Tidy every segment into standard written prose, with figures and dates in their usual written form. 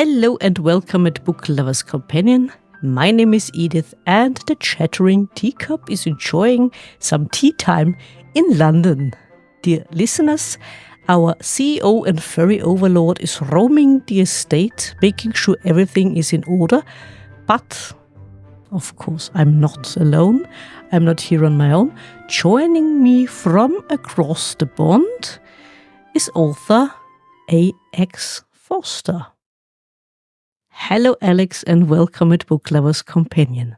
Hello and welcome at Book Lovers Companion. My name is Edith and the chattering teacup is enjoying some tea time in London. Dear listeners, our CEO and furry overlord is roaming the estate, making sure everything is in order. But, of course, I'm not alone. I'm not here on my own. Joining me from across the pond is author A.X. Foster. Hello, Alex, and welcome at Book Lovers Companion.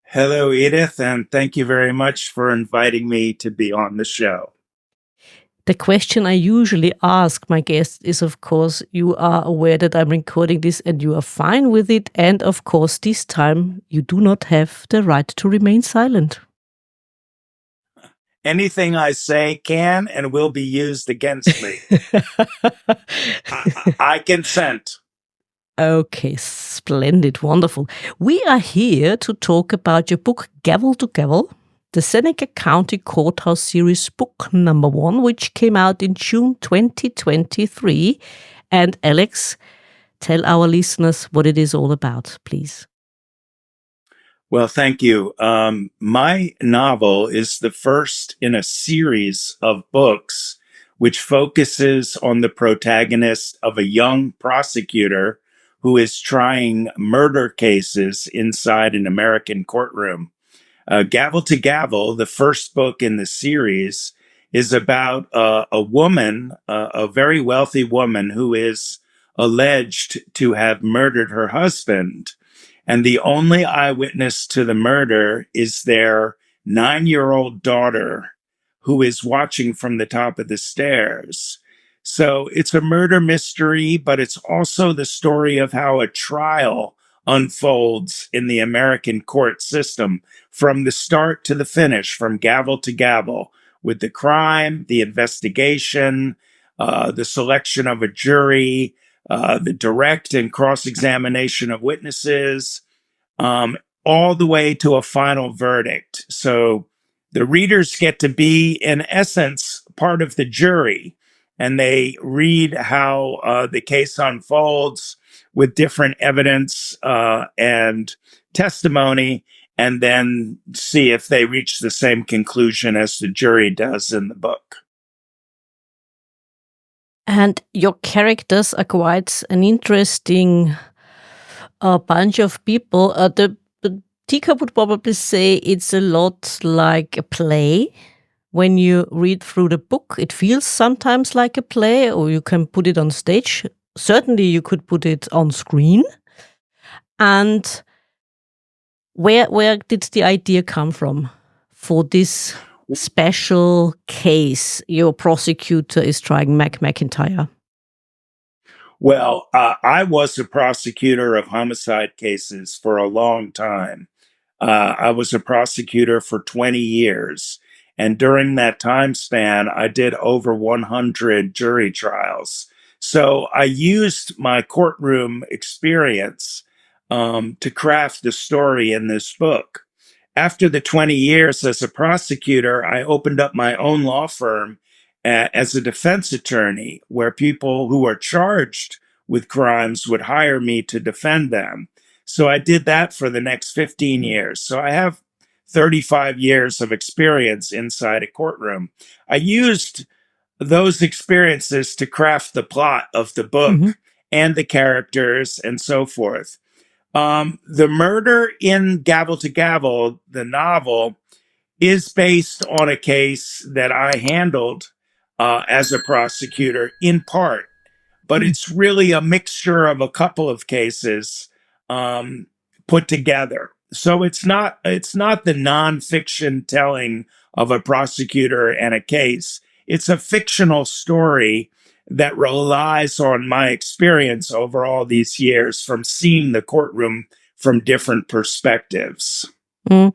Hello, Edith, and thank you very much for inviting me to be on the show. The question I usually ask my guests is, of course, you are aware that I'm recording this and you are fine with it. And of course, this time you do not have the right to remain silent. Anything I say can and will be used against me. I consent. Okay, splendid, wonderful. We are here to talk about your book, Gavel to Gavel, the Seneca County Courthouse Series book number 1, which came out in June 2023. And Alex, tell our listeners what it is all about, please. Well, thank you. My novel is the first in a series of books which focuses on the protagonist of a young prosecutor who is trying murder cases inside an American courtroom. Gavel to Gavel, the first book in the series, is about a woman, a very wealthy woman who is alleged to have murdered her husband. And the only eyewitness to the murder is their 9-year-old daughter who is watching from the top of the stairs. So it's a murder mystery, but it's also the story of how a trial unfolds in the American court system from the start to the finish, from gavel to gavel, with the crime, the investigation, the selection of a jury, the direct and cross-examination of witnesses, all the way to a final verdict. So the readers get to be, in essence, part of the jury, and they read how the case unfolds with different evidence and testimony, and then see if they reach the same conclusion as the jury does in the book. And your characters are quite an interesting bunch of people. The teacup would probably say it's a lot like a play. When you read through the book, it feels sometimes like a play, or you can put it on stage. Certainly, you could put it on screen. And where did the idea come from for this special case? Your prosecutor is trying Mac McIntyre. Well, I was a prosecutor of homicide cases for a long time. I was a prosecutor for 20 years. And during that time span, I did over 100 jury trials. So I used my courtroom experience to craft the story in this book. After the 20 years as a prosecutor, I opened up my own law firm as a defense attorney, where people who are charged with crimes would hire me to defend them. So I did that for the next 15 years. So I have 35 years of experience inside a courtroom. I used those experiences to craft the plot of the book and the characters and so forth. The murder in Gavel to Gavel, the novel, is based on a case that I handled as a prosecutor in part, but it's really a mixture of a couple of cases put together. So it's not the nonfiction telling of a prosecutor and a case. It's a fictional story that relies on my experience over all these years from seeing the courtroom from different perspectives. Mm.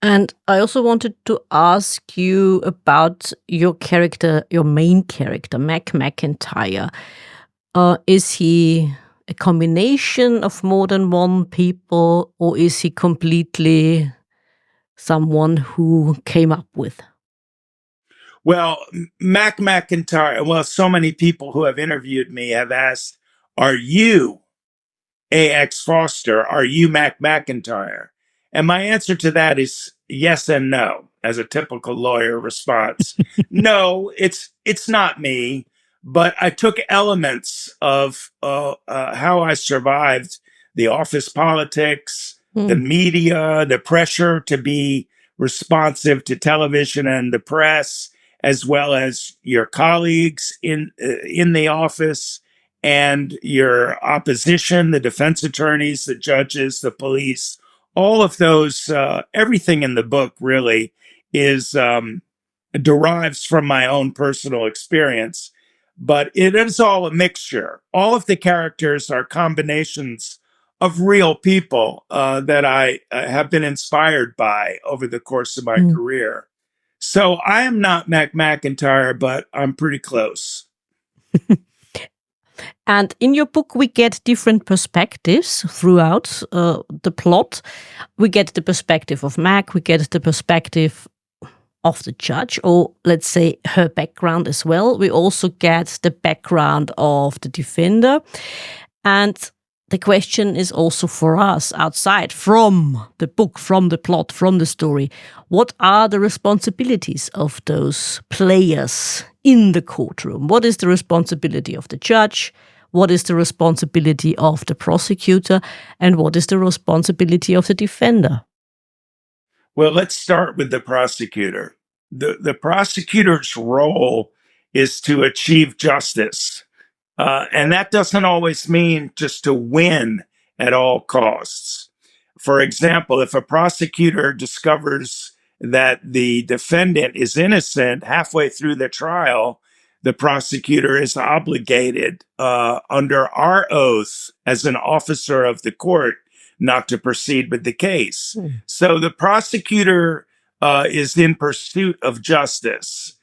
And I also wanted to ask you about your character, your main character, Mac McIntyre. Is he a combination of more than one people, or is he completely someone who came up with? Well, Mac McIntyre, well, so many people who have interviewed me have asked, Are you A.X. Foster? Are you Mac McIntyre? And my answer to that is yes and no, as a typical lawyer response. No, it's not me, but I took elements of how I survived the office politics, the Mm. media, the pressure to be responsive to television and the press, as well as your colleagues in the office and your opposition, the defense attorneys, the judges, the police, all of those, everything in the book really is derives from my own personal experience, but it is all a mixture. All of the characters are combinations of real people that I have been inspired by over the course of my Mm. career. So I am not Mac McIntyre, but I'm pretty close. And in your book, we get different perspectives throughout the plot. We get the perspective of Mac, we get the perspective of the judge, or let's say her background as well. We also get the background of the defender. And the question is also for us outside from the book, from the plot, from the story. What are the responsibilities of those players in the courtroom? What is the responsibility of the judge? What is the responsibility of the prosecutor? And what is the responsibility of the defender? Well, let's start with the prosecutor. The prosecutor's role is to achieve justice. And that doesn't always mean just to win at all costs. For example, if a prosecutor discovers that the defendant is innocent halfway through the trial, the prosecutor is obligated under our oath as an officer of the court not to proceed with the case. Mm. So the prosecutor is in pursuit of justice.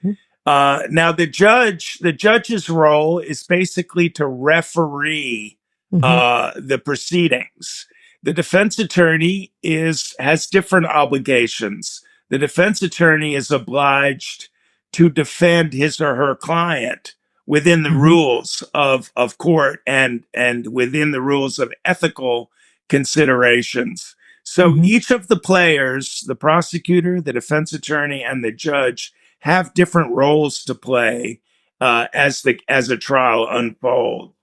Now the judge's role is basically to referee the proceedings. The defense attorney has different obligations. The defense attorney is obliged to defend his or her client within the rules of court and within the rules of ethical considerations. So each of the players, the prosecutor, the defense attorney, and the judge, have different roles to play as a trial unfolds.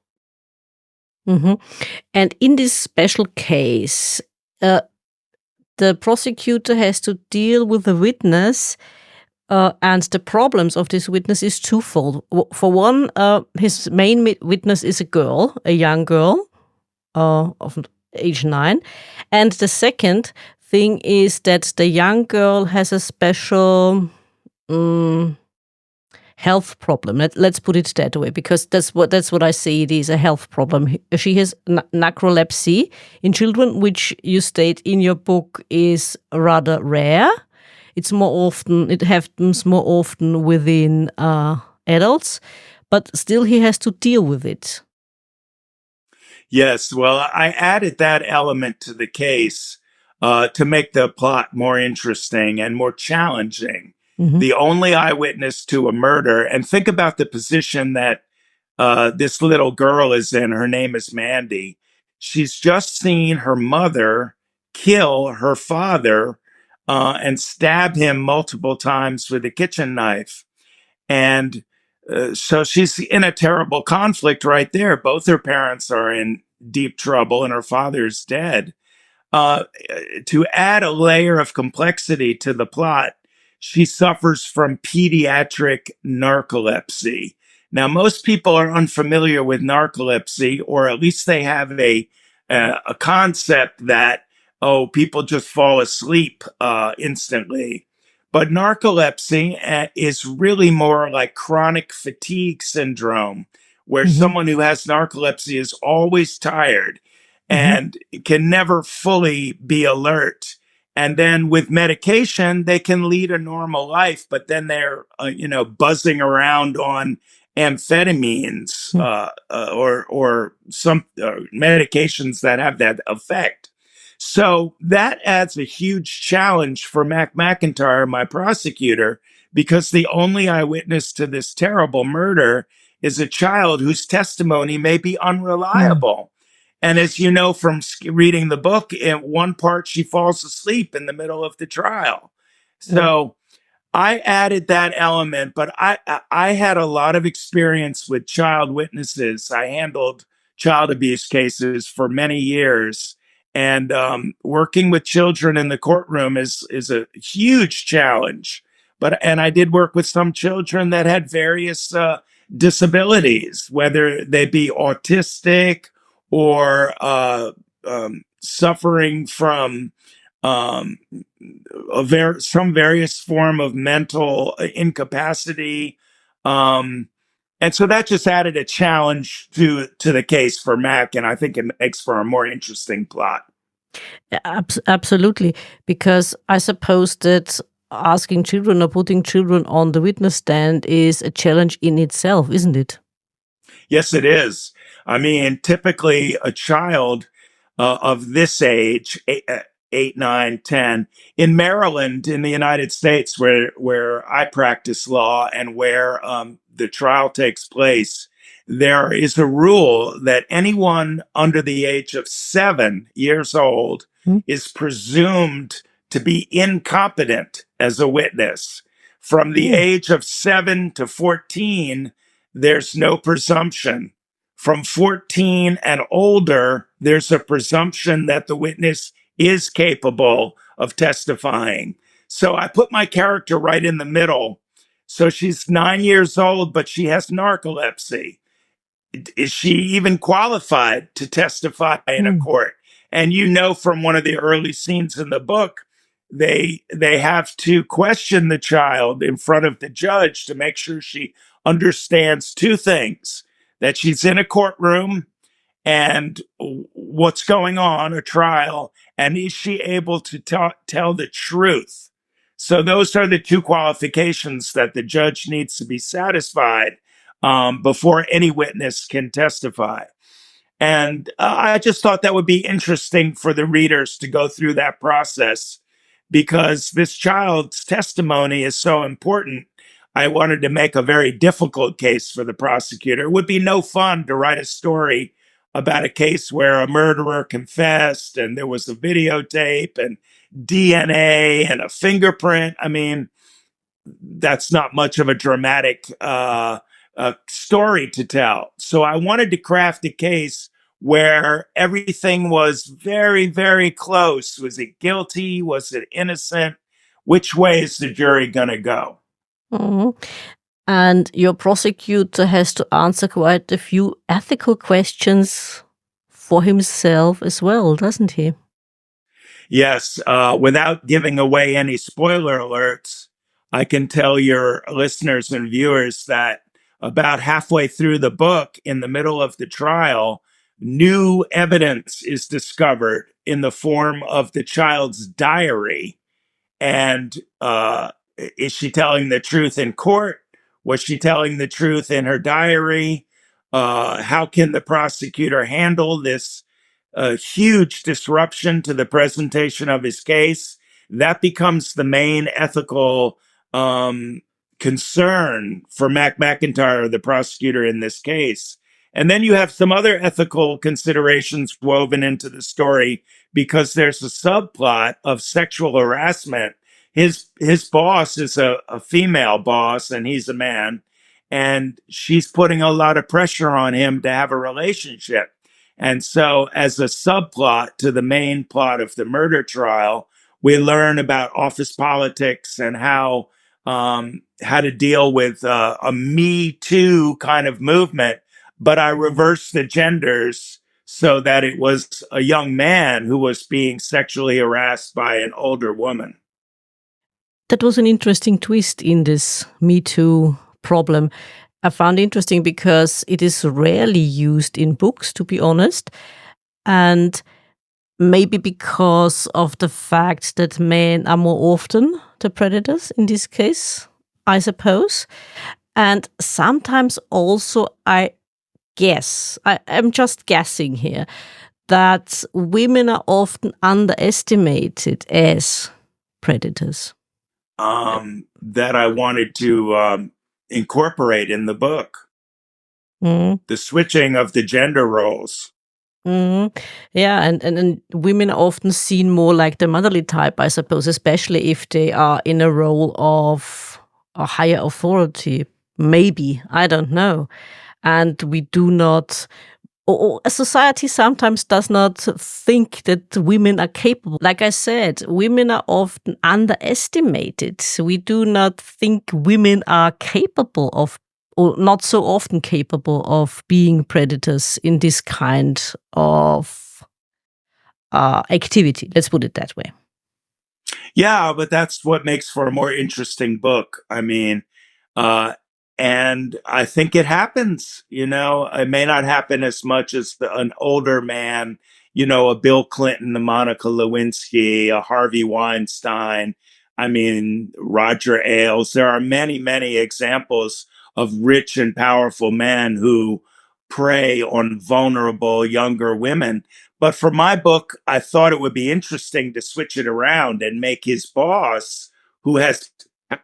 And in this special case, the prosecutor has to deal with the witness, and the problems of this witness is twofold. For one, his main witness is a young girl of age 9, and the second thing is that the young girl has a special health problem. Let's put it that way, because that's what I say. It is a health problem. She has narcolepsy in children, which you state in your book is rather rare. It happens more often within adults, but still he has to deal with it. Yes, well, I added that element to the case to make the plot more interesting and more challenging. The only eyewitness to a murder, and think about the position that this little girl is in. Her name is Mandy. She's just seen her mother kill her father and stab him multiple times with a kitchen knife. And so she's in a terrible conflict right there. Both her parents are in deep trouble and her father's dead. Uh, to add a layer of complexity to the plot, she suffers from pediatric narcolepsy. Now, most people are unfamiliar with narcolepsy, or at least they have a concept that, oh, people just fall asleep instantly. But narcolepsy is really more like chronic fatigue syndrome, where someone who has narcolepsy is always tired and can never fully be alert. And then with medication, they can lead a normal life, but then they're, buzzing around on amphetamines or some medications that have that effect. So that adds a huge challenge for Mac McIntyre, my prosecutor, because the only eyewitness to this terrible murder is a child whose testimony may be Mm. unreliable. And as you know from reading the book, in one part she falls asleep in the middle of the trial. Yeah. So I added that element, but I had a lot of experience with child witnesses. I handled child abuse cases for many years, and working with children in the courtroom is a huge challenge. And I did work with some children that had various disabilities, whether they be autistic or suffering from um, some various form of mental incapacity. Um, and so that just added a challenge to the case for Mac, and I think it makes for a more interesting plot. Absolutely, because I suppose that asking children or putting children on the witness stand is a challenge in itself, isn't it? Yes, it is. I mean, typically a child of this age, 8, 9, 10, in Maryland, in the United States, where I practice law and where the trial takes place, there is a rule that anyone under the age of 7 years old Mm. is presumed to be incompetent as a witness. From the Oh. age of 7 to 14, there's no presumption. From 14 and older, there's a presumption that the witness is capable of testifying. So I put my character right in the middle. So she's 9 years old, but she has narcolepsy. Is she even qualified to testify in a Mm. court? And you know from one of the early scenes in the book, they have to question the child in front of the judge to make sure she understands two things: that she's in a courtroom and what's going on, a trial, and is she able to tell the truth? So those are the two qualifications that the judge needs to be satisfied before any witness can testify. And I just thought that would be interesting for the readers to go through that process because this child's testimony is so important. I wanted to make a very difficult case for the prosecutor. It would be no fun to write a story about a case where a murderer confessed and there was a videotape and DNA and a fingerprint. I mean, that's not much of a dramatic story to tell. So I wanted to craft a case where everything was very, very close. Was it guilty? Was it innocent? Which way is the jury going to go? Mhm. And your prosecutor has to answer quite a few ethical questions for himself as well, doesn't he? Yes, without giving away any spoiler alerts, I can tell your listeners and viewers that about halfway through the book, in the middle of the trial, new evidence is discovered in the form of the child's diary. And is she telling the truth in court? Was she telling the truth in her diary? How can the prosecutor handle this huge disruption to the presentation of his case? That becomes the main ethical um, concern for Mac McIntyre, the prosecutor in this case. And then you have some other ethical considerations woven into the story because there's a subplot of sexual harassment. His boss is a female boss, and he's a man, and she's putting a lot of pressure on him to have a relationship. And so, as a subplot to the main plot of the murder trial, we learn about office politics and how to deal with a Me Too kind of movement. But I reversed the genders so that it was a young man who was being sexually harassed by an older woman. That was an interesting twist in this Me Too problem. I found it interesting because it is rarely used in books, to be honest. And maybe because of the fact that men are more often the predators in this case, I suppose. And sometimes also, I'm just guessing here, that women are often underestimated as predators. That I wanted to incorporate in the book. Mm. the switching of the gender roles. Mm. Yeah, and women are often seen more like the motherly type, I suppose, especially if they are in a role of a higher authority. Maybe, I don't know. And we do not, or a society sometimes does not think that women are capable. Like I said, women are often underestimated. We do not think women are capable of, or not so often capable of being predators in this kind of activity. Let's put it that way. Yeah, but that's what makes for a more interesting book. I mean, uh, and I think it happens. It may not happen as much as an older man, a Bill Clinton, a Monica Lewinsky, a Harvey Weinstein. I mean, Roger Ailes. There are many, many examples of rich and powerful men who prey on vulnerable younger women. But for my book, I thought it would be interesting to switch it around and make his boss, who has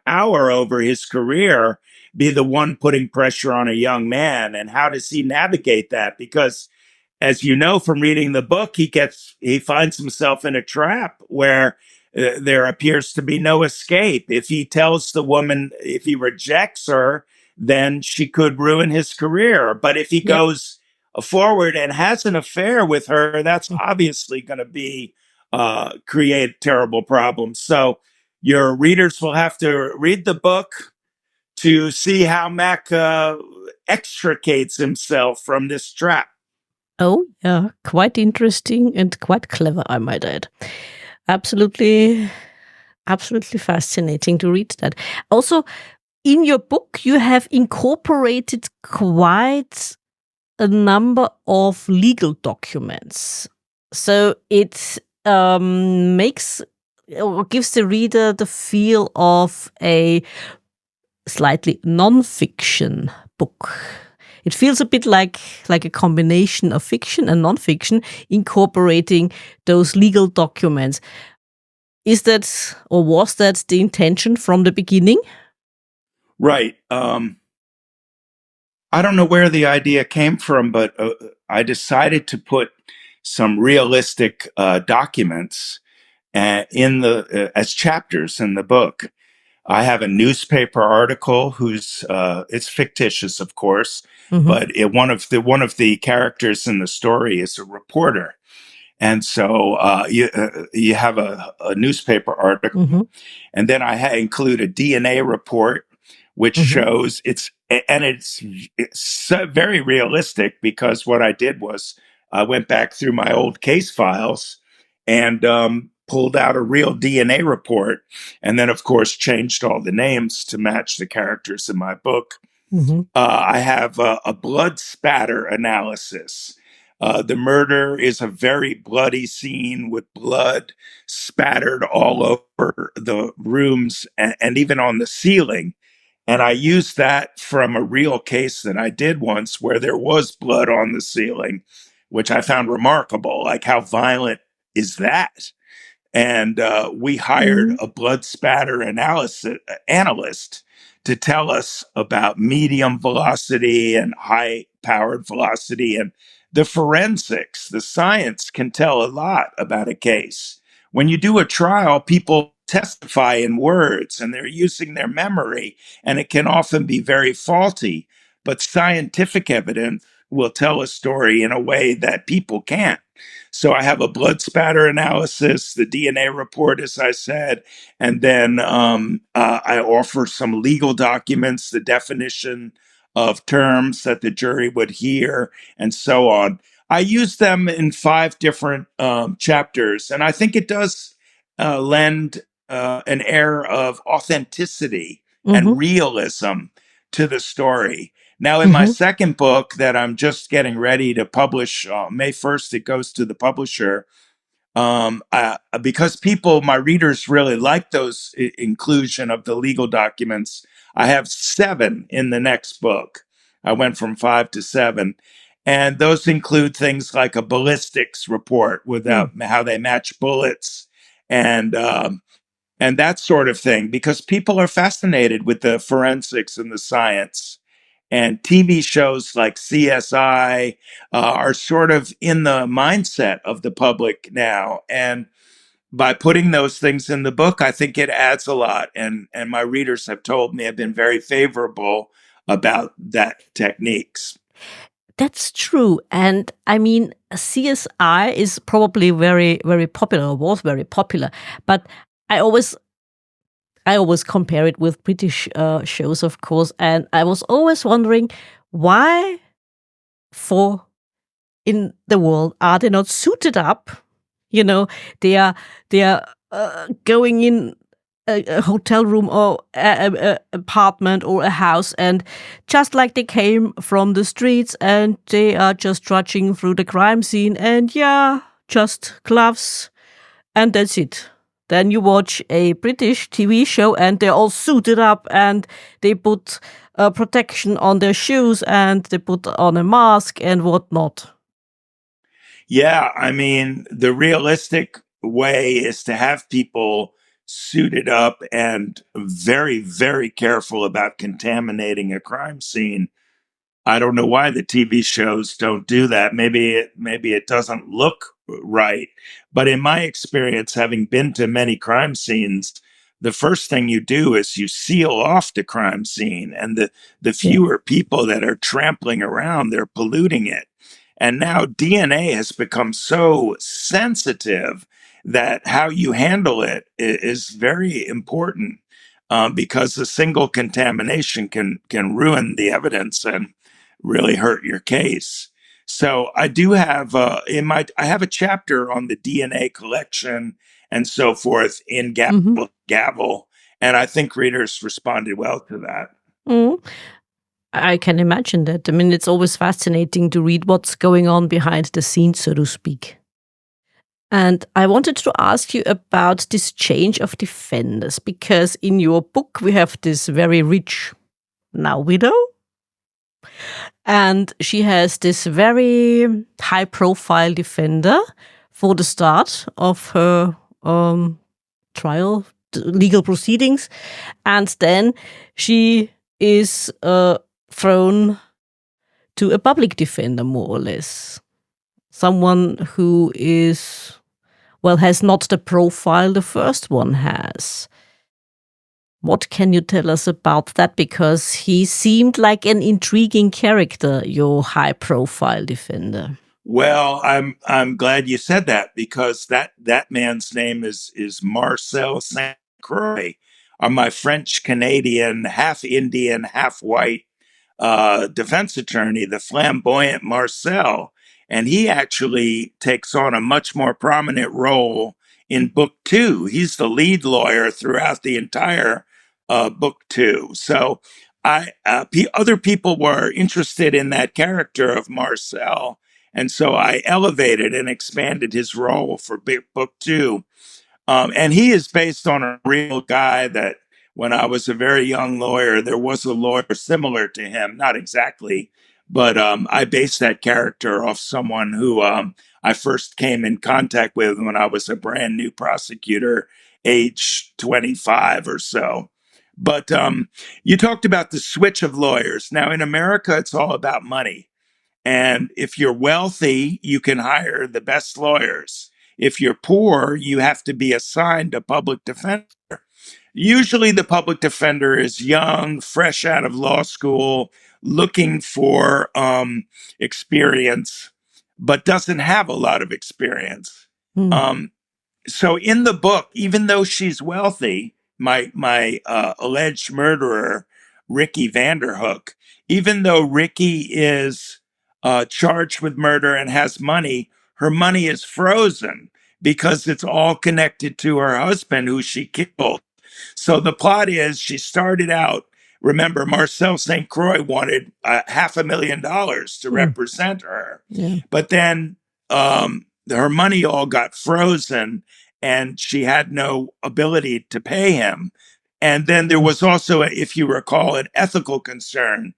power over his career, be the one putting pressure on a young man. And how does he navigate that? Because as you know from reading the book, he finds himself in a trap where there appears to be no escape. If he tells the woman, if he rejects her, then she could ruin his career. But if he Yep. goes forward and has an affair with her, that's obviously going to be create terrible problems. So your readers will have to read the book to see how Mac extricates himself from this trap. Oh, yeah. Quite interesting and quite clever, I might add. Absolutely, absolutely fascinating to read that. Also, in your book, you have incorporated quite a number of legal documents. So it makes or gives the reader the feel of a slightly non-fiction book. It feels a bit like a combination of fiction and non-fiction, incorporating those legal documents. Is that, or was that the intention from the beginning? Right. I don't know where the idea came from, but I decided to put some realistic documents in the as chapters in the book. I have a newspaper article who's it's fictitious, of course, Mm-hmm. but one of the characters in the story is a reporter, and so you have a newspaper article, Mm-hmm. and then I include a DNA report, which Mm-hmm. shows it's so very realistic because what I did was I went back through my old case files and pulled out a real DNA report, and then of course changed all the names to match the characters in my book. Mm-hmm. I have a blood spatter analysis. The murder is a very bloody scene with blood spattered all over the rooms and even on the ceiling. And I used that from a real case that I did once where there was blood on the ceiling, which I found remarkable. Like, how violent is that? And we hired Mm-hmm. a blood spatter analyst to tell us about medium velocity and high powered velocity and the forensics. The science can tell a lot about a case. When you do a trial, people testify in words and they're using their memory, and it can often be very faulty. But scientific evidence will tell a story in a way that people can't. So I have a blood spatter analysis, the DNA report, as I said, and then I offer some legal documents, the definition of terms that the jury would hear, and so on. I use them in 5 different chapters, and I think it does lend an air of authenticity and Mm-hmm. realism to the story. Now, in my Mm-hmm. second book that I'm just getting ready to publish, May 1st, it goes to the publisher. Because my readers really like those inclusion of the legal documents, I have 7 in the next book. I went from 5 to 7. And those include things like a ballistics report without how they match bullets and that sort of thing, because people are fascinated with the forensics and the science. And TV shows like CSI are sort of in the mindset of the public now. And by putting those things in the book, I think it adds a lot. And my readers have told me I've been very favorable about that techniques. That's true. And I mean, CSI is probably very, very popular, or was very popular. But I always I always compare it with British shows, of course, and I was always wondering why, for in the world, are they not suited up? You know, they are they are going in a hotel room or a apartment or a house, and just like they came from the streets, and they are just trudging through the crime scene, and yeah, just gloves, and that's it. Then you watch a British TV show and they're all suited up and they put protection on their shoes and they put on a mask and whatnot. Yeah, I mean, the realistic way is to have people suited up and very, very careful about contaminating a crime scene. I don't know why the TV shows don't do that. Maybe it doesn't look right. But in my experience, having been to many crime scenes, the first thing you do is you seal off the crime scene, and the Yeah. fewer people that are trampling around, they're polluting it. And now DNA has become so sensitive that how you handle it is very important, because a single contamination can ruin the evidence and really hurt your case. So I do have I have a chapter on the DNA collection and so forth in Hmm. Gavel, and I think readers responded well to that. Mm. I can imagine that. I mean, it's always fascinating to read what's going on behind the scenes, so to speak. And I wanted to ask you about this change of defenders, because in your book we have this very rich now widow, and she has this very high profile defender for the start of her trial, legal proceedings. And then she is thrown to a public defender, more or less. Someone who is, well, has not the profile the first one has. What can you tell us about that? Because he seemed like an intriguing character, your high profile defender. Well, I'm glad you said that, because that man's name is Marcel Saint Croix, my French Canadian, half Indian, half white defense attorney, the flamboyant Marcel. And he actually takes on a much more prominent role in book two. He's the lead lawyer throughout the entire book two. So other people were interested in that character of Marcel. And so I elevated and expanded his role for book two. And he is based on a real guy that when I was a very young lawyer, there was a lawyer similar to him, not exactly, but I based that character off someone who I first came in contact with when I was a brand new prosecutor, age 25 or so. But you talked about the switch of lawyers. Now, in America, it's all about money. And if you're wealthy, you can hire the best lawyers. If you're poor, you have to be assigned a public defender. Usually, the public defender is young, fresh out of law school, looking for experience, but doesn't have a lot of experience. Hmm. Um, so in the book, even though she's wealthy, my alleged murderer, Ricky Vanderhook, even though Ricky is charged with murder and has money, her money is frozen because it's all connected to her husband, who she killed. So the plot is, she started out. Remember, Marcel St. Croix wanted $500,000 to Hmm. represent her, Yeah. but then her money all got frozen and she had no ability to pay him. And then there Hmm. was also, if you recall, an ethical concern.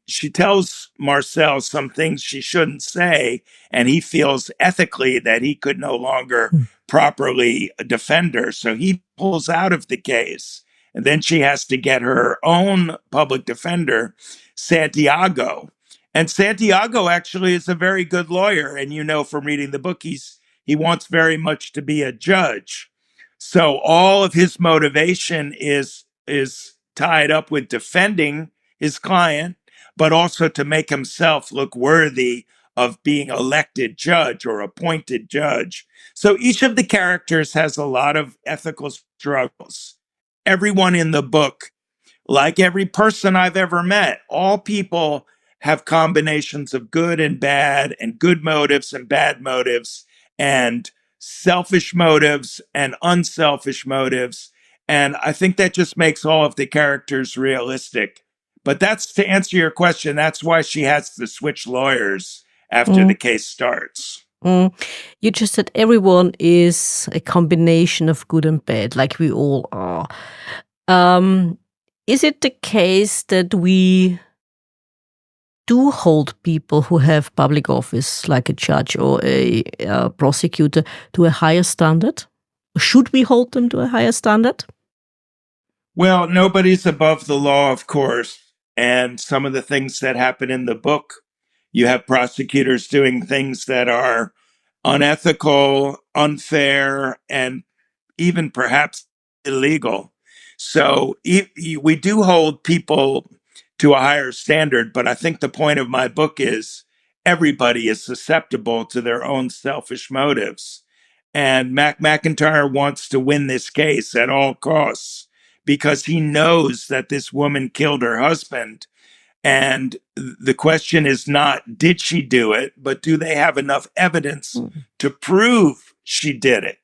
She tells Marcel some things she shouldn't say, and he feels ethically that he could no longer Hmm. properly defend her. So he pulls out of the case. And then she has to get her own public defender, Santiago. And Santiago actually is a very good lawyer. And you know from reading the book, he wants very much to be a judge. So all of his motivation is tied up with defending his client, but also to make himself look worthy of being elected judge or appointed judge. So each of the characters has a lot of ethical struggles. Everyone in the book, like every person I've ever met, all people have combinations of good and good motives and bad motives, and selfish motives and unselfish motives. And I think that just makes all of the characters realistic. But that's to answer your question. That's why she has to switch lawyers after the Mm, case starts. mm. You just said everyone is a combination of good and bad, like we all are. Um, is it the case that we do hold people who have public office, like a judge or a prosecutor, to a higher standard? Should we hold them to a higher standard? Well, nobody's above the law, of course. And some of the things that happen in the book, you have prosecutors doing things that are unethical, unfair, and even perhaps illegal. So we do hold people to a higher standard, but I think the point of my book is everybody is susceptible to their own selfish motives. And Mac McIntyre wants to win this case at all costs because he knows that this woman killed her husband. And the question is not, did she do it, but do they have enough evidence Mm. to prove she did it?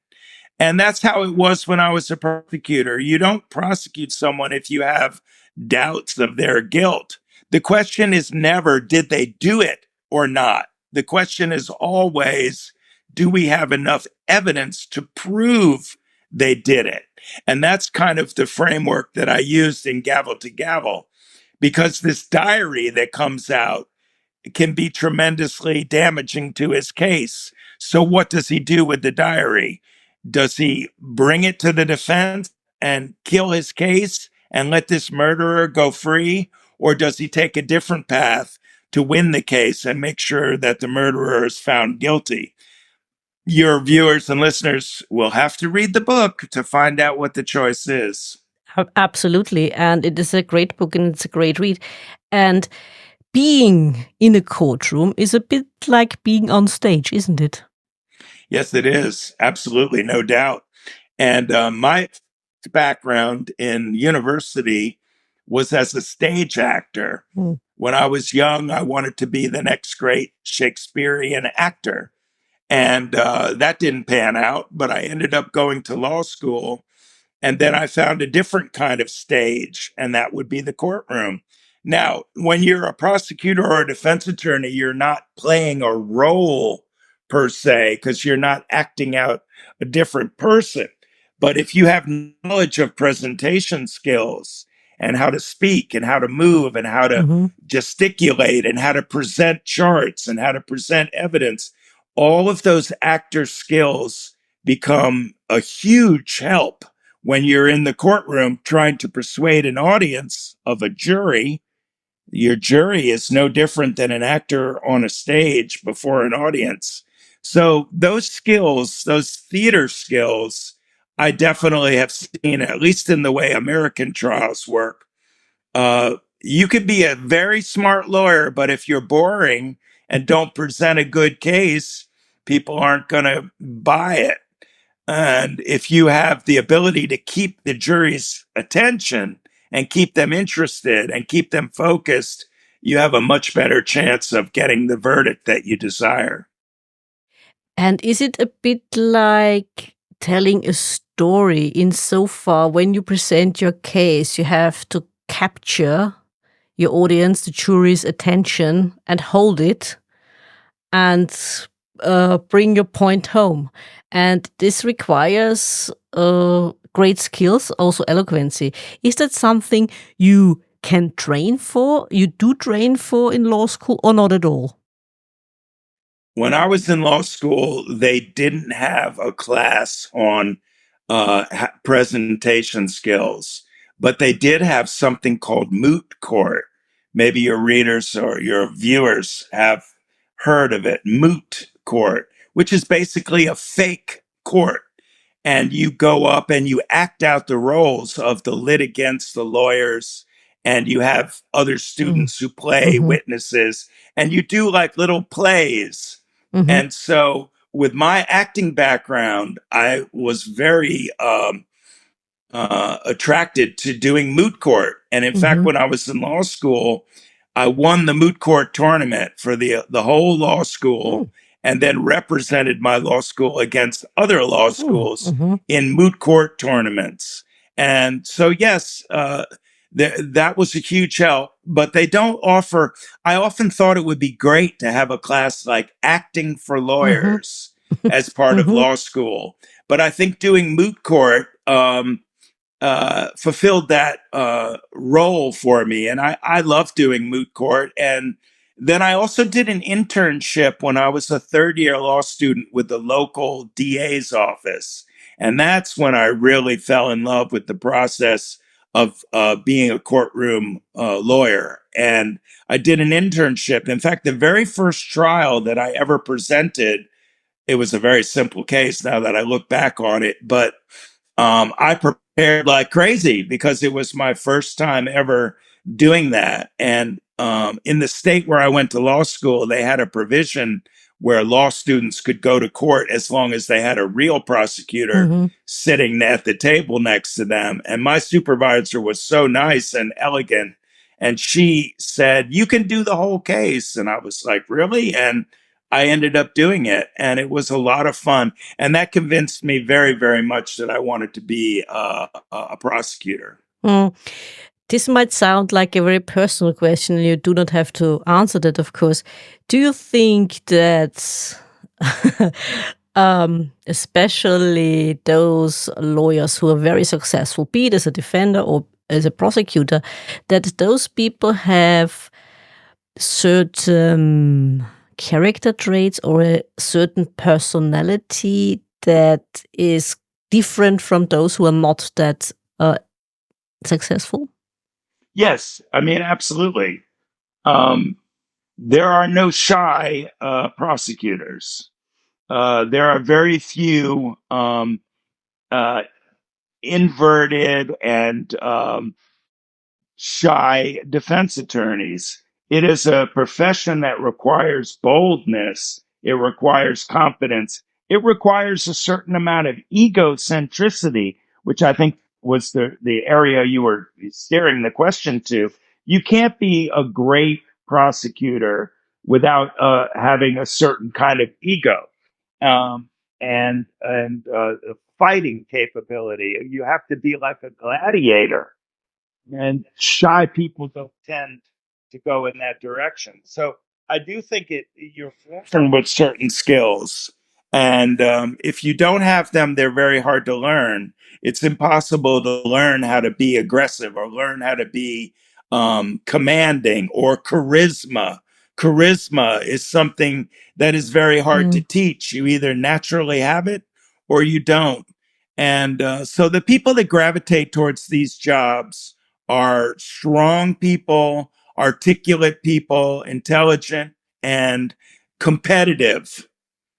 And that's how it was when I was a prosecutor. You don't prosecute someone if you have doubts of their guilt. The question is never, did they do it or not? The question is always, do we have enough evidence to prove they did it? And that's kind of the framework that I used in Gavel to Gavel, because this diary that comes out can be tremendously damaging to his case. So, what does he do with the diary? Does he bring it to the defense and kill his case and let this murderer go free? Or does he take a different path to win the case and make sure that the murderer is found guilty? Your viewers and listeners will have to read the book to find out what the choice is. Absolutely. And it is a great book and it's a great read. And being in a courtroom is a bit like being on stage, isn't it? Yes, it is. Absolutely, no doubt. And my background in university was as a stage actor. Mm. When I was young, I wanted to be the next great Shakespearean actor. And that didn't pan out, but I ended up going to law school. And then I found a different kind of stage, and that would be the courtroom. Now, when you're a prosecutor or a defense attorney, you're not playing a role per se, because you're not acting out a different person. But if you have knowledge of presentation skills and how to speak and how to move and how to Hmm. gesticulate and how to present charts and how to present evidence, all of those actor skills become a huge help when you're in the courtroom trying to persuade an audience of a jury. Your jury is no different than an actor on a stage before an audience. So those skills, those theater skills, I definitely have seen, at least in the way American trials work. You could be a very smart lawyer, but if you're boring and don't present a good case, people aren't going to buy it. And if you have the ability to keep the jury's attention and keep them interested and keep them focused, you have a much better chance of getting the verdict that you desire. And is it a bit like telling a story insofar when you present your case, you have to capture your audience, the jury's attention, and hold it and bring your point home. And this requires great skills, also eloquency. Is that something you can train for? You do train for in law school or not at all? When I was in law school, they didn't have a class on presentation skills, but they did have something called moot court. Maybe your readers or your viewers have heard of it, moot court, which is basically a fake court. And you go up and you act out the roles of the litigants, the lawyers, and you have other Mm. students who play Mm-hmm. witnesses, and you do like little plays. Mm-hmm. And so, with my acting background, I was very attracted to doing moot court. And in fact, Mm-hmm. when I was in law school, I won the moot court tournament for the whole law school, and then represented my law school against other law schools Mm-hmm. in moot court tournaments. And so, yes, that was a huge help. But they don't offer. I often thought it would be great to have a class like acting for Mm-hmm. lawyers as part of Mm-hmm. law school. But I think doing moot court fulfilled that role for me. And I love doing moot court. And then I also did an internship when I was a third year law student with the local DA's office. And that's when I really fell in love with the process of being a courtroom lawyer. And I did an internship. In fact, the very first trial that I ever presented, it was a very simple case now that I look back on it, but I prepared like crazy because it was my first time ever doing that. And in the state where I went to law school, they had a provision where law students could go to court as long as they had a real prosecutor Mm-hmm. sitting at the table next to them. And my supervisor was so nice and elegant. And she said, "You can do the whole case." And I was like, "Really?" And I ended up doing it. And it was a lot of fun. And that convinced me very, very much that I wanted to be a prosecutor. Mm. This might sound like a very personal question, and you do not have to answer that, of course. Do you think that, especially those lawyers who are very successful, be it as a defender or as a prosecutor, that those people have certain character traits or a certain personality that is different from those who are not that successful? Yes, I mean, absolutely. Um, there are no shy prosecutors. There are very few uh, inverted and shy defense attorneys. It is a profession that requires boldness. It requires confidence. It requires a certain amount of egocentricity, which I think was the area you were steering the question to. You can't be a great prosecutor without having a certain kind of ego um, and fighting capability. You have to be like a gladiator, and shy people don't tend to go in that direction. So I do think you're born with certain skills, and if you don't have them, they're very hard to learn. It's impossible to learn how to be aggressive or learn how to be commanding or charisma. Charisma is something that is very hard to Mm. teach. You either naturally have it or you don't. And so the people that gravitate towards these jobs are strong people, articulate people, intelligent, and competitive.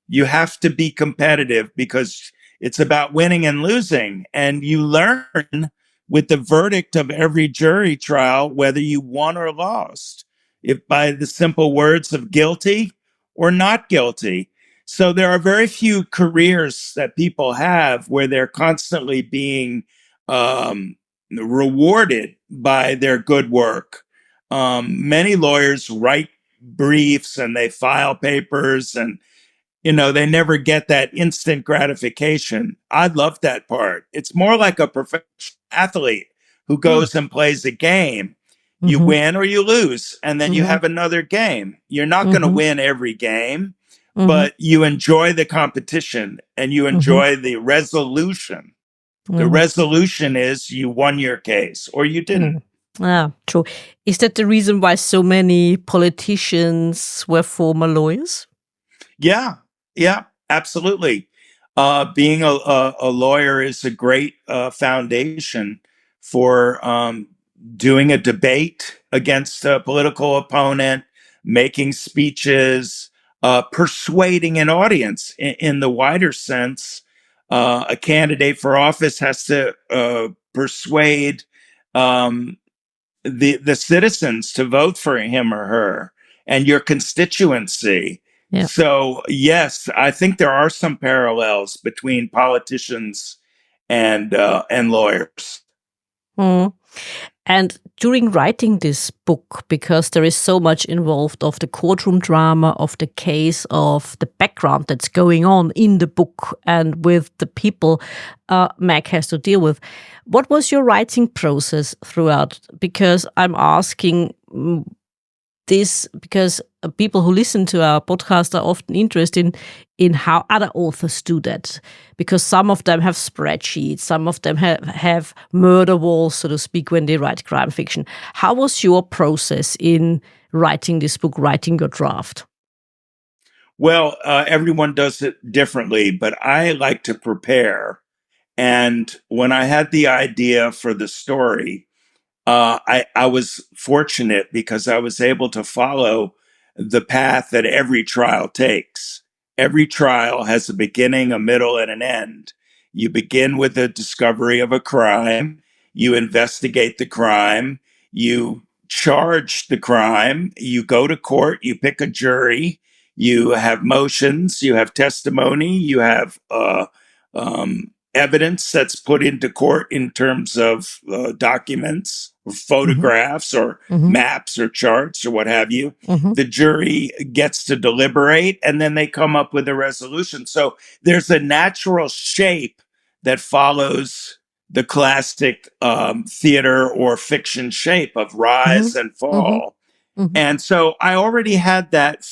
You have to be competitive because it's about winning and losing. And you learn with the verdict of every jury trial whether you won or lost, if by the simple words of guilty or not guilty. So there are very few careers that people have where they're constantly being rewarded by their good work. Many lawyers write briefs and they file papers, and they never get that instant gratification. I love that part. It's more like a professional athlete who Mm. goes and plays a game. You Mhm. win or you lose, and then you Mhm. have another game. You're not going to Mhm. win every game, Mhm. but you enjoy the competition and you Mhm. enjoy the resolution. The Mhm. resolution is you won your case or you didn't. Mm. Ah, true. Is that the reason why so many politicians were former lawyers? Yeah, yeah, absolutely. Being a lawyer is a great foundation for doing a debate against a political opponent, making speeches, persuading an audience in the wider sense. A candidate for office has to persuade um, the citizens to vote for him or her and your constituency. Yeah. So yes, I think there are some parallels between politicians and lawyers. Mm. And during writing this book, because there is so much involved of the courtroom drama, of the case, of the background that's going on in the book and with the people Mac has to deal with, what was your writing process throughout? Because I'm asking this because people who listen to our podcast are often interested in how other authors do that, because some of them have spreadsheets, some of them have murder walls, so to speak, when they write crime fiction. How was your process in writing this book, writing your draft? Well, everyone does it differently, but I like to prepare. And when I had the idea for the story, I was fortunate because I was able to follow the path that every trial takes. Every trial has a beginning, a middle, and an end. You begin with the discovery of a crime, you investigate the crime, you charge the crime, you go to court, you pick a jury, you have motions, you have testimony, you have evidence that's put into court in terms of documents, or Mm-hmm. photographs, or Mm-hmm. maps, or charts, or what have you. Mm-hmm. The jury gets to deliberate and then they come up with a resolution. So there's a natural shape that follows the classic theater or fiction shape of rise and Mm-hmm. fall. Mm-hmm. And so I already had that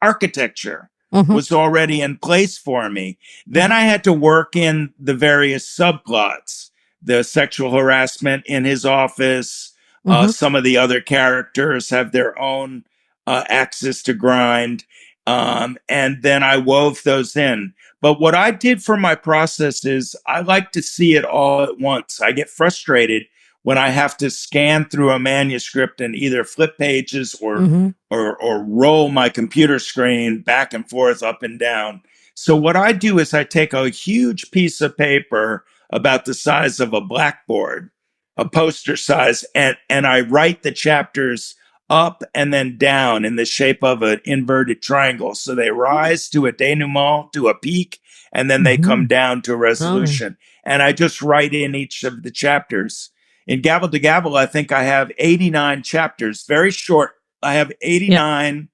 architecture Mm-hmm. was already in place for me. Then Mm-hmm. I had to work in the various subplots, the sexual harassment in his office. Mm-hmm. Some of the other characters have their own axis to grind. And then I wove those in. But what I did for my process is I like to see it all at once. I get frustrated when I have to scan through a manuscript and either flip pages Mm-hmm. or roll my computer screen back and forth, up and down. So what I do is I take a huge piece of paper about the size of a blackboard, a poster size, and I write the chapters up and then down in the shape of an inverted triangle. So they rise to a denouement, to a peak, and then they come Mm-hmm. down to a Oh, resolution. And I just write in each of the chapters. In Gavel to Gavel, I think I have 89 chapters, very short. I have yeah. 89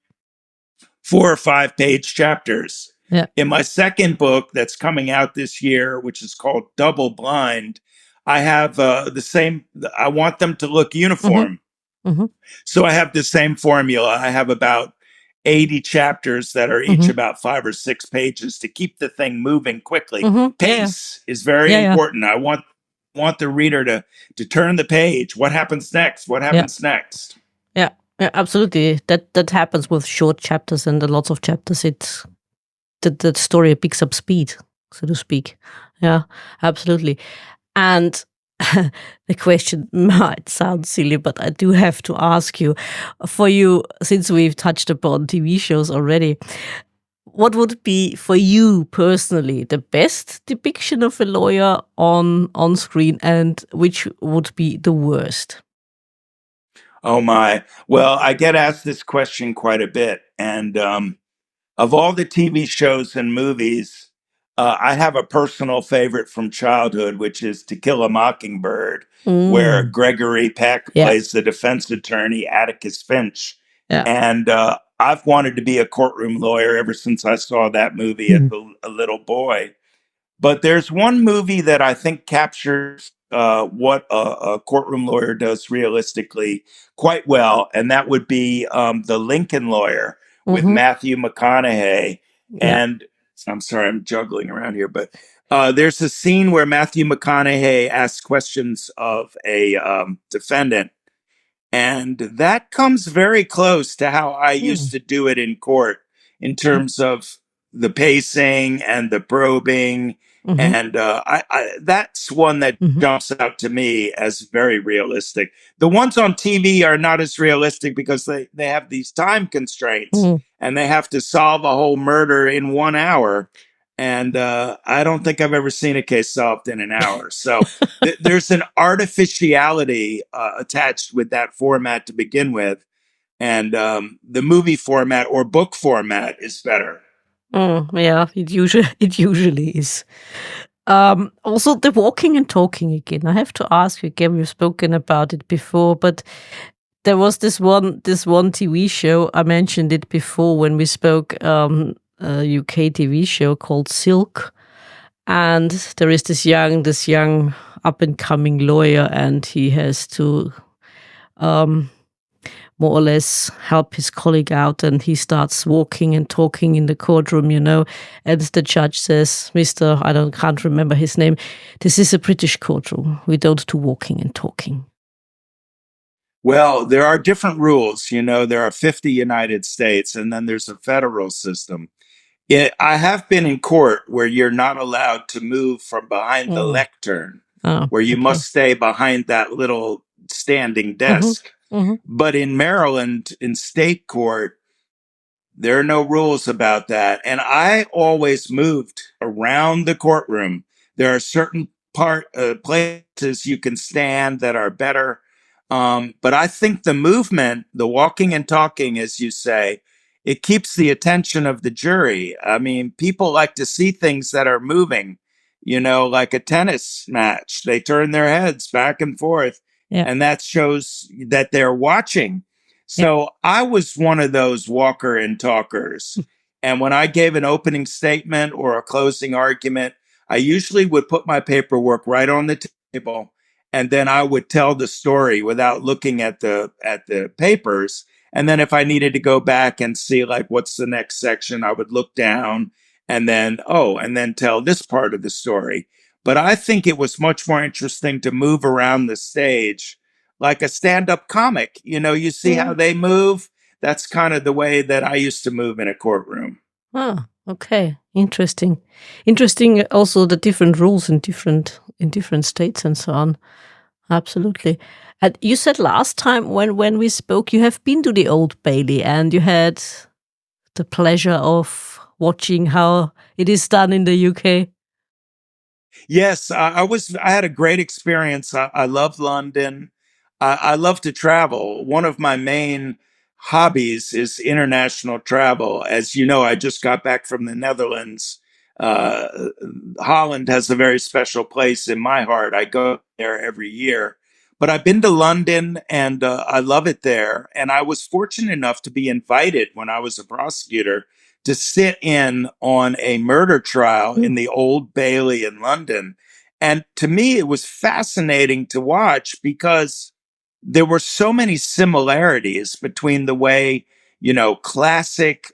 4 or 5 page chapters. Yeah. In my second book that's coming out this year, which is called Double Blind, I have the same, I want them to look Mm-hmm. uniform. Mm-hmm. So I have the same formula. I have about 80 chapters that are each Mm-hmm. about 5 or 6 pages to keep the thing moving quickly. Mm-hmm. Yeah. Yeah. Pace is very Yeah. Yeah. important. I want the reader to turn the page. What happens next? What Yeah. happens next? Yeah, yeah, absolutely. That happens with short chapters and lots of chapters. It's the story picks up speed, so to speak. Yeah, absolutely. And the question might sound silly, but I do have to ask you, for you, since we've touched upon TV shows already, what would be for you personally the best depiction of a lawyer on screen, and which would be the worst? Oh my. Well, I get asked this question quite a bit. And of all the TV shows and movies, I have a personal favorite from childhood, which is To Kill a Mockingbird, where Mm, Gregory Peck yeah, plays the defense attorney, Atticus Finch. yeah. And I've wanted to be a courtroom lawyer ever since I saw that movie as a little boy. But there's one movie that I think captures what a courtroom lawyer does realistically quite well, and that would be The Lincoln Lawyer with Mm-hmm. Matthew McConaughey. Yeah. And I'm sorry, I'm juggling around here, but there's a scene where Matthew McConaughey asks questions of a defendant, and that comes very close to how I used Mm. to do it in court in terms of the pacing and the probing Mm-hmm. And that's one that Mm-hmm. jumps out to me as very realistic. The ones on TV are not as realistic because they have these time constraints Mm. and they have to solve a whole murder in 1 hour. And I don't think I've ever seen a case solved in an hour. So there's an artificiality attached with that format to begin with. And the movie format or book format is better. Yeah, it usually is. Also, the walking and talking again. I have to ask you again. We've spoken about it before, but there was this one TV show. I mentioned it before when we spoke. A UK TV show called Silk, and there is this young up and coming lawyer, and he has to um, more or less help his colleague out, and he starts walking and talking in the courtroom, and the judge says, Mr. Can't remember his name, this is a British courtroom. We don't do walking and talking. Well, there are different rules. There are 50 United States, and then there's a federal system. I have been in court where you're not allowed to move from behind the Mm. lectern, Oh, where you okay. must stay behind that little standing Mm-hmm. desk. Mm-hmm. But in Maryland, in state court, there are no rules about that. And I always moved around the courtroom. There are certain places you can stand that are better. But I think the movement, the walking and talking, as you say, it keeps the attention of the jury. I mean, people like to see things that are moving, like a tennis match. They turn their heads back and forth, Yeah. and that shows that they're watching. Yeah. So I was one of those walker and talkers. And when I gave an opening statement or a closing argument, I usually would put my paperwork right on the table, and then I would tell the story without looking at the papers. And then if I needed to go back and see like what's the next section, I would look down and then tell this part of the story. But I think it was much more interesting to move around the stage like a stand-up comic. You see how Mm. they move. That's kind of the way that I used to move in a courtroom. Ah, okay. Interesting also the different rules in different states and so on. Absolutely. And you said last time when we spoke, you have been to the Old Bailey and you had the pleasure of watching how it is done in the UK. Yes, I had a great experience. I love London. I love to travel. One of my main hobbies is international travel. As you know, I just got back from the Netherlands. Uh, Holland has a very special place in my heart. I go there every year. But I've been to London and I love it there. And I was fortunate enough to be invited when I was a prosecutor to sit in on a murder trial Mm. in the Old Bailey in London. And to me, it was fascinating to watch because there were so many similarities between the way, classic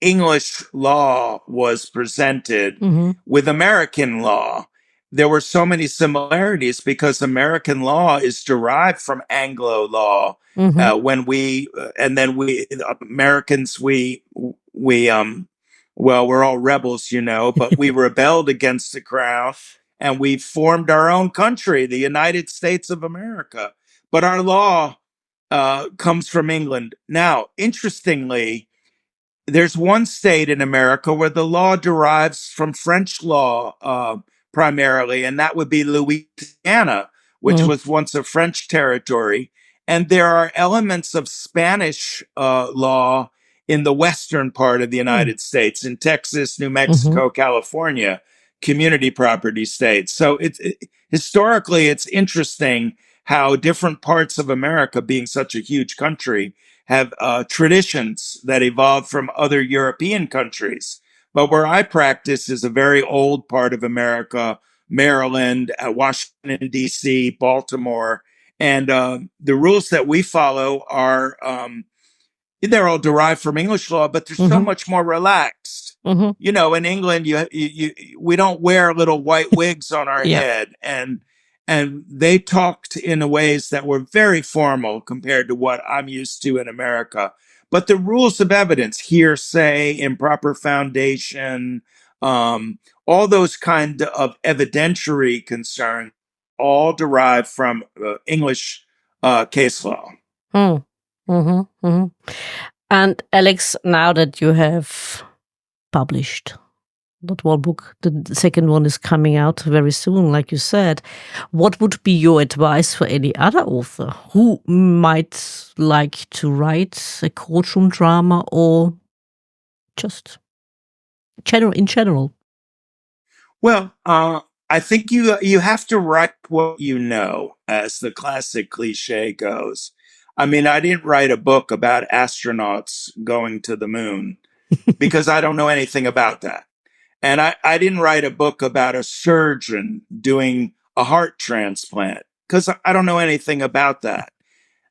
English law was presented Mm-hmm. with American law. There were so many similarities because American law is derived from Anglo law. Mm-hmm. When we and then we Americans well, we're all rebels, but we rebelled against the crown and we formed our own country, the United States of America. But our law comes from England. Now, interestingly, there's one state in America where the law derives from French law primarily, and that would be Louisiana, which Mm. was once a French territory. And there are elements of Spanish law in the western part of the Mm. United States, in Texas, New Mm-hmm. Mexico, California, community property states. So historically, it's interesting how different parts of America, being such a huge country, have traditions that evolved from other European countries. But where I practice is a very old part of America, Maryland, Washington, D.C., Baltimore. And the rules that we follow are they're all derived from English law, but they're so Mm-hmm. much more relaxed. Mm-hmm. In England, we don't wear little white wigs on our Yeah. head, and they talked in ways that were very formal compared to what I'm used to in America. But the rules of evidence, hearsay, improper foundation, all those kind of evidentiary concerns all derive from English case law. Mm. Mm-hmm, mm-hmm. And Alex, now that you have published that one book, the second one is coming out very soon, like you said, what would be your advice for any other author who might like to write a courtroom drama or just in general? Well, I think you have to write what you know, as the classic cliche goes. I mean, I didn't write a book about astronauts going to the moon because I don't know anything about that. And I didn't write a book about a surgeon doing a heart transplant because I don't know anything about that.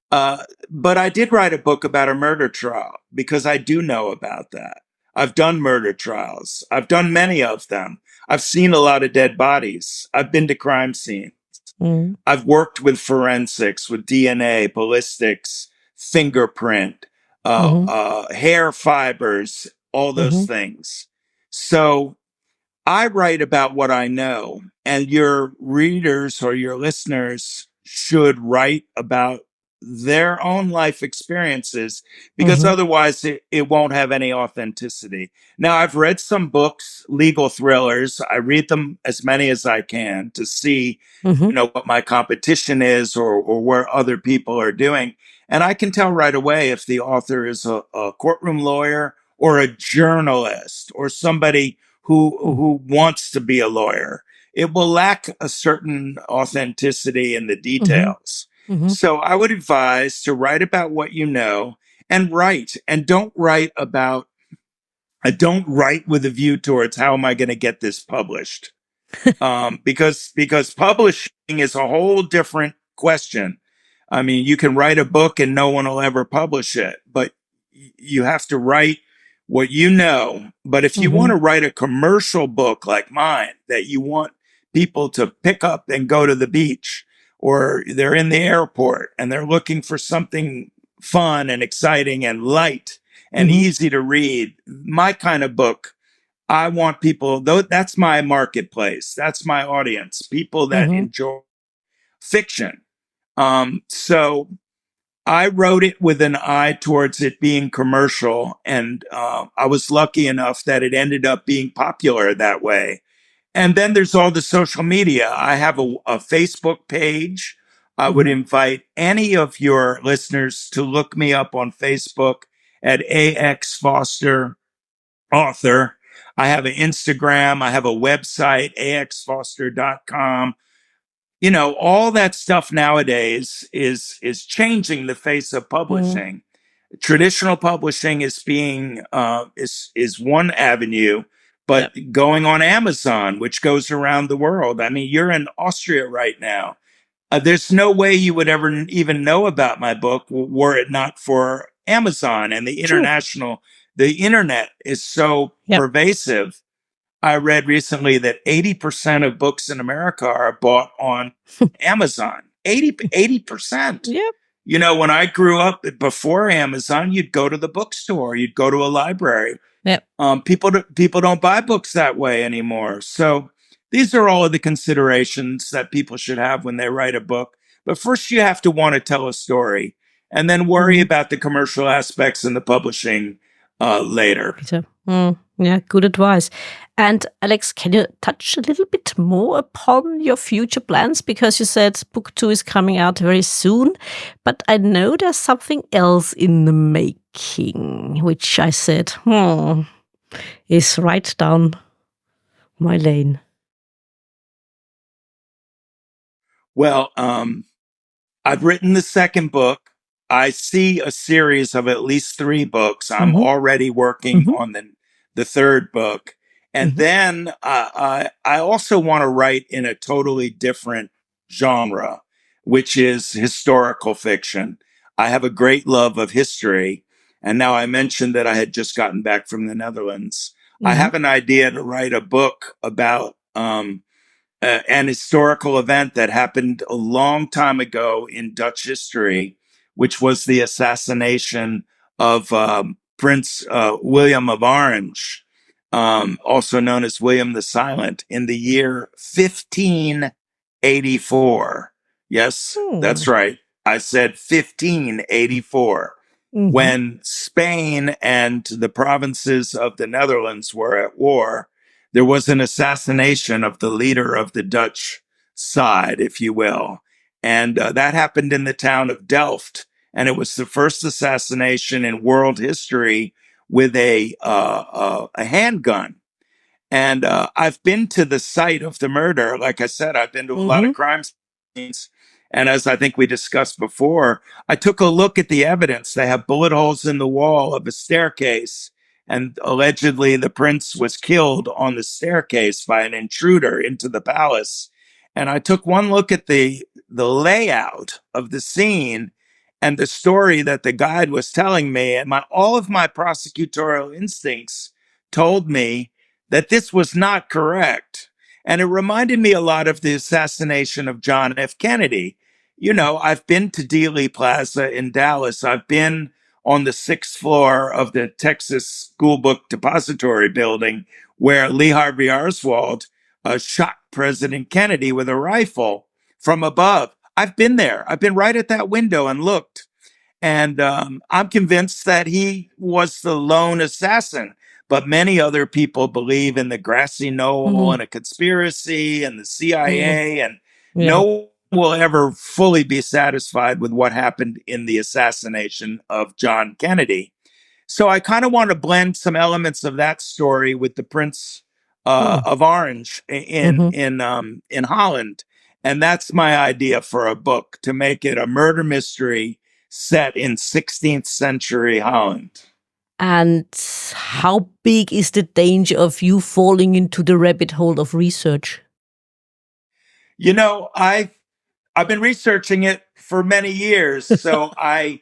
But I did write a book about a murder trial because I do know about that. I've done murder trials. I've done many of them. I've seen a lot of dead bodies. I've been to crime scenes. Mm. I've worked with forensics, with DNA, ballistics, fingerprint, Mm-hmm. hair fibers, all those Mm-hmm. things. So I write about what I know, and your readers or your listeners should write about their own life experiences because Mm-hmm. otherwise it won't have any authenticity. Now, I've read some books, legal thrillers. I read them as many as I can to see, Mm-hmm. what my competition is or where other people are doing. And I can tell right away if the author is a courtroom lawyer or a journalist or somebody who wants to be a lawyer. It will lack a certain authenticity in the Mm-hmm. details. Mm-hmm. So I would advise to write about what you know and write, and don't write with a view towards how am I going to get this published. Because publishing is a whole different question. I mean, you can write a book and no one will ever publish it, but you have to write what you know. But if you want Mm-hmm. to write a commercial book like mine that you want people to pick up and go to the beach, or they're in the airport and they're looking for something fun and exciting and light and Mm-hmm. easy to read, my kind of book, I want people, though, that's my marketplace. That's my audience, people that Mm-hmm. enjoy fiction. So I wrote it with an eye towards it being commercial. And I was lucky enough that it ended up being popular that way. And then there's all the social media. I have a Facebook page. I would Mm-hmm. invite any of your listeners to look me up on Facebook at AX Foster Author. I have an Instagram. I have a website, axfoster.com. All that stuff nowadays is changing the face of Mm-hmm. publishing. Traditional publishing is being is one avenue, Yeah. but going on Amazon, which goes around the world. I mean, you're in Austria right now. There's no way you would ever even know about my book were it not for Amazon and True. the internet is so Yeah. pervasive. I read recently that 80% of books in America are bought on Amazon. 80%. Yeah. When I grew up before Amazon, you'd go to the bookstore, you'd go to a library. Yeah. People don't buy books that way anymore. So these are all of the considerations that people should have when they write a book. But first, you have to want to tell a story, and then worry Mm-hmm. about the commercial aspects and the publishing later. Peter. Yeah, good advice. And Alex, can you touch a little bit more upon your future plans? Because you said book 2 is coming out very soon, but I know there's something else in the making, which I said, is right down my lane. Well, I've written the second book. I see a series of at least 3 books. I'm Mm-hmm. already working Mm-hmm. on the third book. And Mm-hmm. then I also want to write in a totally different genre, which is historical fiction. I have a great love of history. And now I mentioned that I had just gotten back from the Netherlands. I Mm-hmm. have an idea to write a book about an historical event that happened a long time ago in Dutch history, which was the assassination of Prince William of Orange. also known as William the Silent, in the year 1584. Yes, Hmm. that's right. I said 1584. Mm-hmm. When Spain and the provinces of the Netherlands were at war, there was an assassination of the leader of the Dutch side, if you will. And that happened in the town of Delft. And it was the first assassination in world history with a handgun. And I've been to the site of the murder. Like I said, I've been to a lot Mm-hmm. of crime scenes. And as I think we discussed before, I took a look at the evidence. They have bullet holes in the wall of a staircase. And allegedly, the prince was killed on the staircase by an intruder into the palace. And I took one look at the layout of the scene and the story that the guide was telling me. And all of my prosecutorial instincts told me that this was not correct. And it reminded me a lot of the assassination of John F. Kennedy. You know, I've been to Dealey Plaza in Dallas. I've been on the sixth floor of the Texas School Book Depository building where Lee Harvey Oswald shot President Kennedy with a rifle from above. I've been there. I've been right at that window and looked. And I'm convinced that he was the lone assassin. But many other people believe in the grassy knoll Mm-hmm. and a conspiracy and the Mm. CIA. And Yeah. no one will ever fully be satisfied with what happened in the assassination of John Kennedy. So I kind of want to blend some elements of that story with the Prince Mm. of Orange Mm-hmm. in Holland, and that's my idea for a book, to make it a murder mystery set in 16th century Holland. And how big is the danger of you falling into the rabbit hole of research? You know, I've been researching it for many years, so I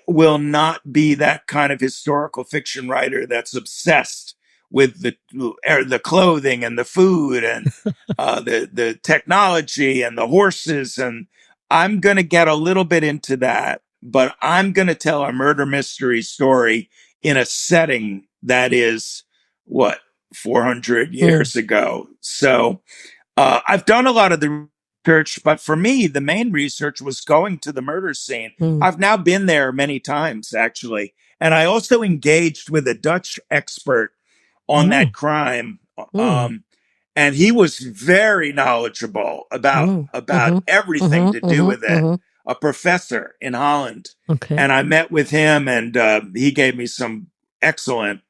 will not be that kind of historical fiction writer that's obsessed with the clothing and the food and the technology and the horses. And I'm going to get a little bit into that, but I'm going to tell a murder mystery story in a setting that is what, 400 Mm. years ago. So I've done a lot of the research, but for me, the main research was going to the murder scene. Mm. I've now been there many times, actually. And I also engaged with a Dutch expert on Mm. that crime. Mm. Um, and he was very knowledgeable Mm. about Mm-hmm. everything to Mm-hmm. do with Mm-hmm. it. Mm-hmm. A professor in Holland. Okay. And I met with him, and he gave me some excellent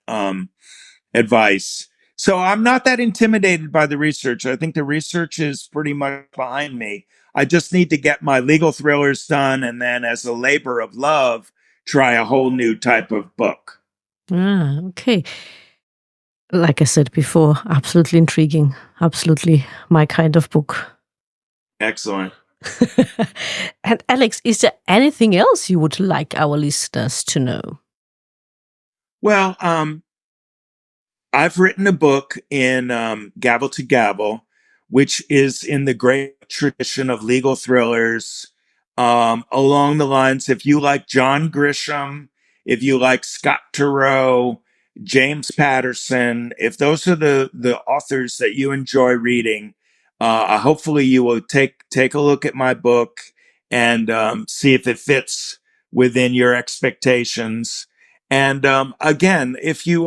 advice. So I'm not that intimidated by the research. I think the research is pretty much behind me. I just need to get my legal thrillers done, and then, as a labor of love, try a whole new type of book. Ah, okay. Like I said before, absolutely intriguing. Absolutely my kind of book. Excellent. And Alex, is there anything else you would like our listeners to know? Well, I've written a book in Gavel to Gavel, which is in the great tradition of legal thrillers, along the lines, if you like John Grisham, if you like Scott Turow, James Patterson, if those are the authors that you enjoy reading, hopefully you will take a look at my book and see if it fits within your expectations. And again, if you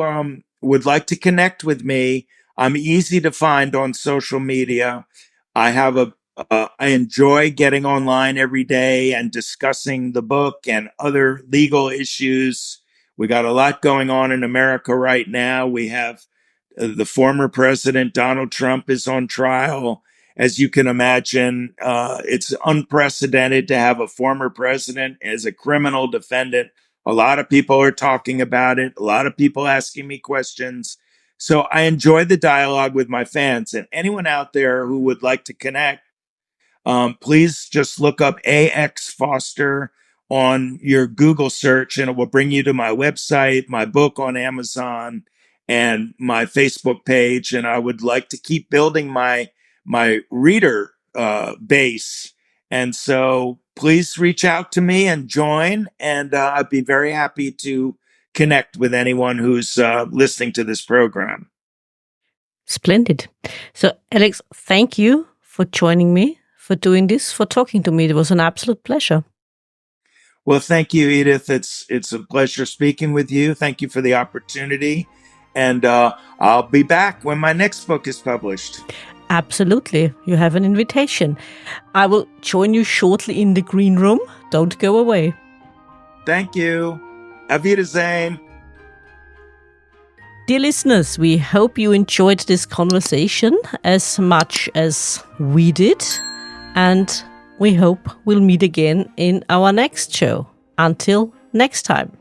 would like to connect with me, I'm easy to find on social media. I have I enjoy getting online every day and discussing the book and other legal issues. We got a lot going on in America right now. We have the former president, Donald Trump, is on trial. As you can imagine, it's unprecedented to have a former president as a criminal defendant. A lot of people are talking about it, a lot of people asking me questions. So I enjoy the dialogue with my fans, and anyone out there who would like to connect, please just look up AX Foster on your Google search, and it will bring you to my website, my book on Amazon, and my Facebook page. And I would like to keep building my reader base, and so please reach out to me and join. And I'd be very happy to connect with anyone who's listening to this program. Splendid. So, Alex, thank you for joining me, for doing this, for talking to me. It was an absolute pleasure. Well, thank you, Edith. It's a pleasure speaking with you. Thank you for the opportunity. And I'll be back when my next book is published. Absolutely. You have an invitation. I will join you shortly in the green room. Don't go away. Thank you. Auf Wiedersehen. Dear listeners, we hope you enjoyed this conversation as much as we did. And we hope we'll meet again in our next show. Until next time.